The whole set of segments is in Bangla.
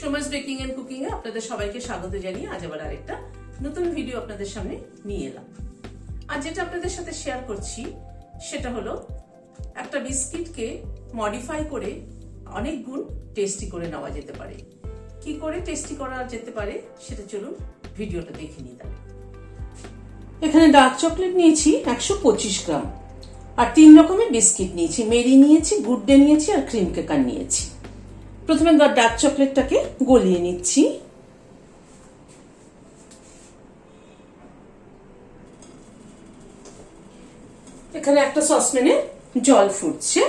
সোমাস বেকিং এন্ড কুকিং এ আপনাদের সবাইকে স্বাগত জানিয়ে আজ আবার আরেকটা নতুন ভিডিও আপনাদের সামনে নিয়ে এলাম। আর যেটা আপনাদের সাথে শেয়ার করছি সেটা হলো একটা বিস্কিটকে মডিফাই করে অনেক গুণ টেস্টি করে নেওয়া যেতে পারে। কি করে টেস্টি করা যেতে পারে সেটা চলুন ভিডিওটা দেখে নিই। এখানে ডার্ক চকলেট নিয়েছি 125 গ্রাম, আর 3 রকমের বিস্কিট নিয়েছি। মেরি নিয়েছি, গুড ডে নিয়েছি, আর ক্রিম কেকার নিয়েছি। প্রথমে ডার্ক চকলেটটাকে গলিয়ে নিচ্ছি। এখানে একটা সসপ্যানে জল ফুটছে।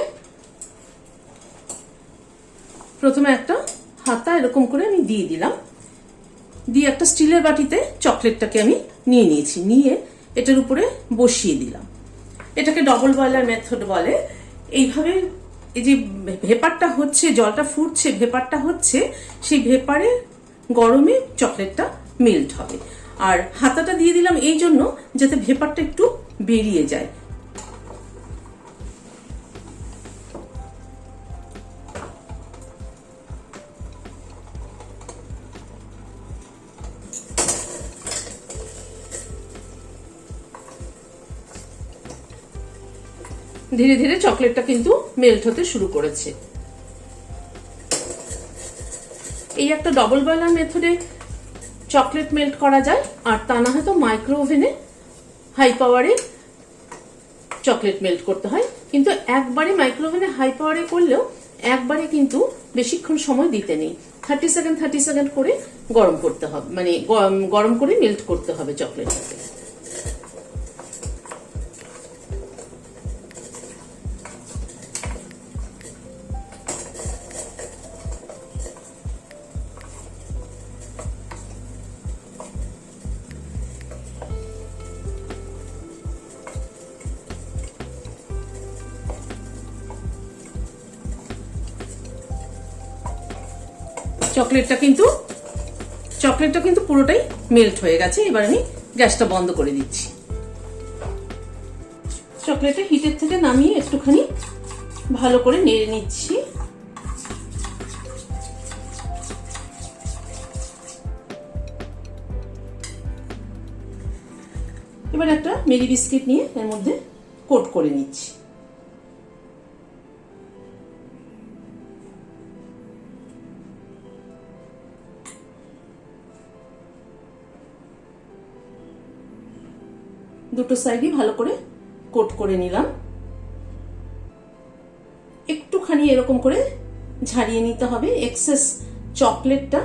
প্রথমে একটা হাতা এরকম করে আমি দিয়ে দিলাম, দিয়ে একটা স্টিলের বাটিতে চকলেটটাকে আমি নিয়ে নিয়েছি, নিয়ে এটার উপরে বসিয়ে দিলাম। এটাকে ডবল বয়লার মেথড বলে। এইভাবে এই যে ভেপারটা হচ্ছে, জলটা ফুটছে, ভেপারটা হচ্ছে, সেই ভেপারে গরমে চকলেটটা মেল্ট হবে। আর হাতাটা দিয়ে দিলাম এই জন্য যাতে ভেপারটা একটু বেরিয়ে যায়। ধীরে ধীরে চকলেটটা কিন্তু মেল্ট হতে শুরু করেছে। এই একটা ডবল বয়লার মেথডে চকলেট মেল্ট করা যায়, আর তা না হয়তো মাইক্রো ওভেনে হাই পাওয়ারে চকলেট মেল্ট করতে হয়। কিন্তু একবারে মাইক্রো ওভেনে হাই পাওয়ারে করলেও একবারে কিন্তু বেশিক্ষণ সময় দিতে নেই। 30 সেকেন্ড করে গরম করতে হবে, মানে গরম করে মেল্ট করতে হবে চকলেটটাকে। চকলেটটা কিন্তু পুরোটাই মেল্ট হয়ে গেছে। এবার আমি গ্যাসটা বন্ধ করে দিচ্ছি। চকলেটটা হিটের থেকে নামিয়ে একটুখানি ভালো করে নেড়ে নিচ্ছি। এবার একটা মেরি বিস্কিট নিয়ে এর মধ্যে কোট করে নিচ্ছি। দুটো সাইডই ভালো করে কোট করে নিলাম। একটুখানি এরকম করে ঝাড়িয়ে নিতে হবে এক্সেস চকলেটটা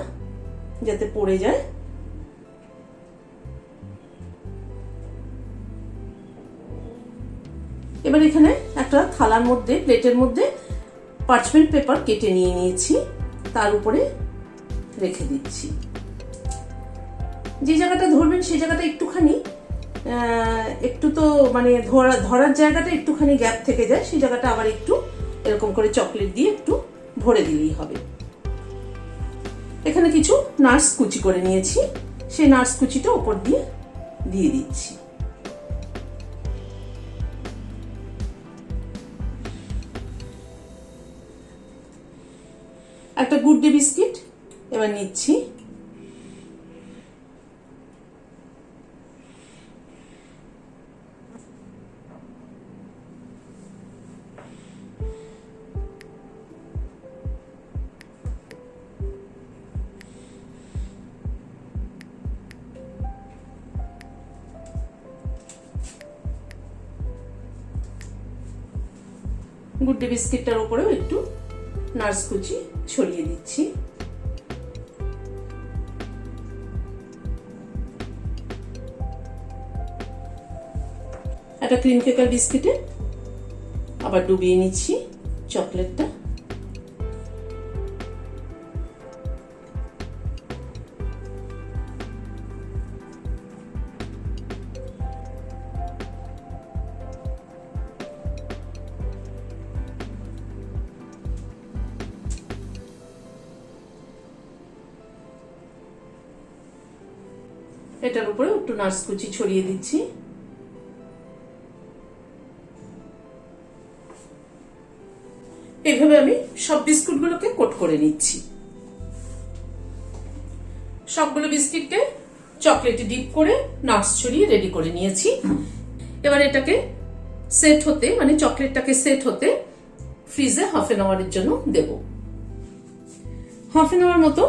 যাতে পড়ে যায়। এবার এখানে একটা থালার মধ্যে, প্লেটের মধ্যে পার্চমেন্ট পেপার কেটে নিয়ে নিয়েছি, তার উপরে রেখে দিচ্ছি। যে জায়গাটা ধরবেন সেই জায়গাটা একটু তো মানে ধরার জায়গাটা একটুখানি গ্যাপ থেকে যায়, সেই জায়গাটা আবার একটু এরকম করে চকলেট দিয়ে একটু ভরে দিলেই হবে। এখানে কিছু নাটস কুচি করে নিয়েছি, সেই নাটস কুচিটা উপর দিয়ে দিচ্ছি। একটা গুড ডে বিস্কিট এবার নিচ্ছি। গুড ডে বিস্কিটটার উপরেও একটু নাটস কুচি ছড়িয়ে দিচ্ছি। একটা ক্রিম কেকার বিস্কিটে আবার ডুবিয়ে নিচ্ছি চকলেটটা। এটার উপরে একটু নাটস কুচি ছড়িয়ে দিচ্ছি। এইভাবে আমি সব বিস্কুটগুলোকে কোট করে নিচ্ছি। সবগুলো বিস্কিটকে চকলেটে ডিপ করে নাটস ছড়িয়ে রেডি করে নিয়েছি। এবার এটাকে সেট হতে, মানে চকলেটটাকে সেট হতে ফ্রিজে হাফ এন আওয়ারের জন্য দেব। হাফ এন আওয়ার মতো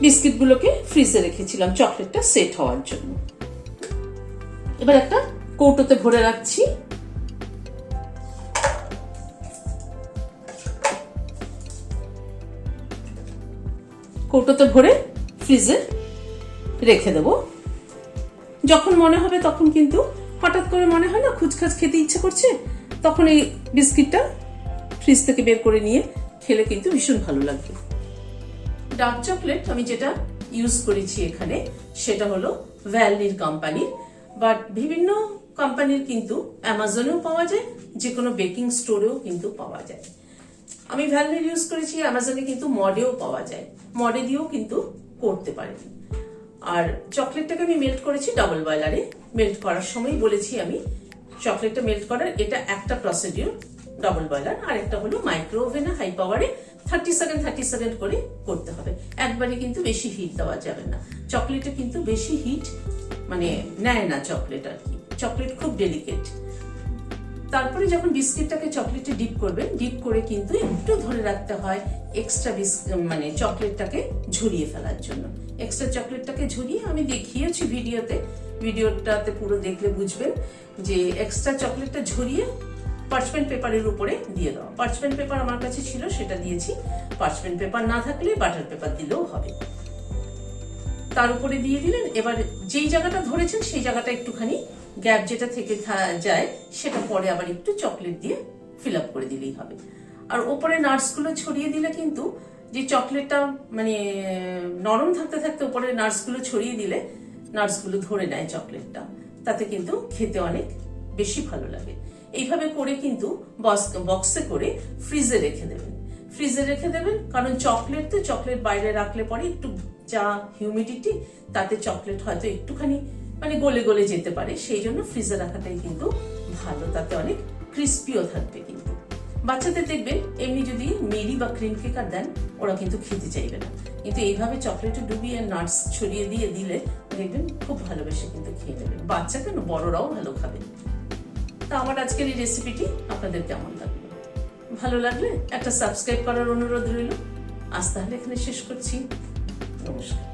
বিস্কিটগুলোকে ফ্রিজে রেখেছিলাম চকলেটটা সেট হওয়ার জন্য। এবার একটা কৌটোতে ভরে রাখছি। কৌটোতে ভরে ফ্রিজে রেখে দেব। যখন মনে হবে তখন কিন্তু, হঠাৎ করে মনে হয় না খুচখাচ খেতে ইচ্ছে করছে, তখন এই বিস্কিটটা ফ্রিজ থেকে বের করে নিয়ে খেলে কিন্তু ভীষণ ভালো লাগবে। ডার্ক চকলেট আমি যেটা ইউজ করেছি এখানে সেটা হলো ভ্যালনির কোম্পানির, বাট বিভিন্ন কোম্পানির কিন্তু অ্যামাজনেও পাওয়া যায়, যে কোনো বেকিং স্টোরেও কিন্তু পাওয়া যায়। আমি ভ্যালনির ইউজ করেছি, অ্যামাজনে কিন্তু মডেও পাওয়া যায়, মডে দিয়েও কিন্তু করতে পারেন। আর চকলেটটাকে আমি মেল্ট করেছি ডাবল বয়লারে। মেল্ট করার সময় বলেছি আমি চকলেটটা মেল্ট করার এটা একটা প্রসিডিউর ডাবল বয়লার, আর একটা হলো মাইক্রো ওভেনে হাই পাওয়ারে 30 সেকেন্ড করে করতে হবে। একবারে কিন্তু বেশি হিট দেওয়া যাবে না, চকলেটে কিন্তু বেশি হিট মানে নেয় না চকলেট, আর কি চকলেট খুব ডেলিকেট। তারপরে যখন বিস্কিটটাকে চকলেটে ডিপ করবেন, ডিপ করে কিন্তু একটু ধরে রাখতে হয় এক্সট্রা মানে চকলেটটাকে ঝরিয়ে ফেলার জন্য। এক্সট্রা চকলেটটাকে ঝরিয়ে আমি দেখিয়েছি ভিডিওটাতে পুরো দেখলে বুঝবেন যে এক্সট্রা চকলেটটা ঝরিয়ে পার্চমেন্ট পেপারের উপরে দিয়ে দাও। পার্চমেন্ট পেপার আমার কাছে ছিল, সেটা দিয়েছি। পার্চমেন্ট পেপার না থাকলে বাটার পেপার দিলেও হবে। তার উপরে দিয়ে দিলেন। এবার যেই জায়গাটা ধরেছেন সেই জায়গাটা একটুখানি গ্যাপ যেটা থেকে যায় সেটা পরে আবার একটু চকলেট দিয়ে ফিল আপ করে দিলেই হবে। আর ওপরে নাটস গুলো ছড়িয়ে দিলে কিন্তু, যে চকলেটটা মানে নরম থাকতে থাকতে উপরে নাটস গুলো ছড়িয়ে দিলে নাটস গুলো ধরে নেয় চকলেটটা, তাতে কিন্তু খেতে অনেক বেশি ভালো লাগে। এইভাবে করে কিন্তু বক্সে করে ফ্রিজে রেখে দেবেন। ফ্রিজে রেখে দেবেন, কারণ চকলেট তো, চকলেট বাইরে রাখলে পরে একটু যা হিউমিডিটি, তাতে চকলেট হয়তো একটুখানি মানে গলে গলে যেতে পারে, সেই জন্য ফ্রিজে রাখাটাই কিন্তু ভালো, তাতে অনেক ক্রিস্পিও থাকবে। কিন্তু বাচ্চাদের দেখবেন এমনি যদি মেরি বা ক্রিম কেকার দেন, ওরা কিন্তু খেতে চাইবে না, কিন্তু এইভাবে চকলেটে ডুবিয়ে নাটস ছড়িয়ে দিয়ে দিলে দেখবেন খুব ভালোবেসে কিন্তু খেয়ে নেবেন। বাচ্চা কেন, বড়রাও ভালো খাবে। তা আমার আজকের এই রেসিপিটি আপনাদের কেমন লাগলো? ভালো লাগলে একটা সাবস্ক্রাইব করার অনুরোধ রইল। আজ তাহলে এখানে শেষ করছি। নমস্কার।